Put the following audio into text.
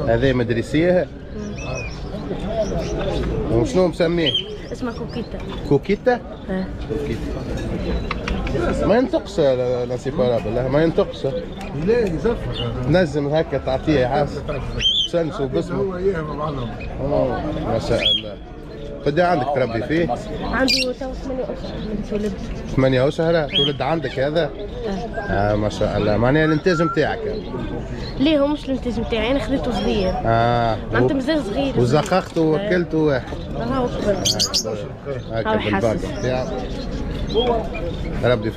هذا مدرسيه. وشنو مسميه؟ اسمها كوكيتا. كوكيتا؟ اه كوكيتا. ما ينطقش الانسيبارابل، ما ينطقش. لا يزفر. تنجم هكا تعطيه حاس تسنسوا باسمه. هو اياه مع بعضهم. ما شاء الله. قد عندك تربي فيه؟ عنده تو 8 أسر من تولد. 8 أسرة تولد عندك هذا؟ ما شاء الله. معناها الانتاج نتاعك. ليه هو مش الانتاج نتاعي، انا خذيته صغير. معناتها مازال صغير. وزققته ووكلته واحد. هاو كبر. هكا بالباقة نتاعو. ربي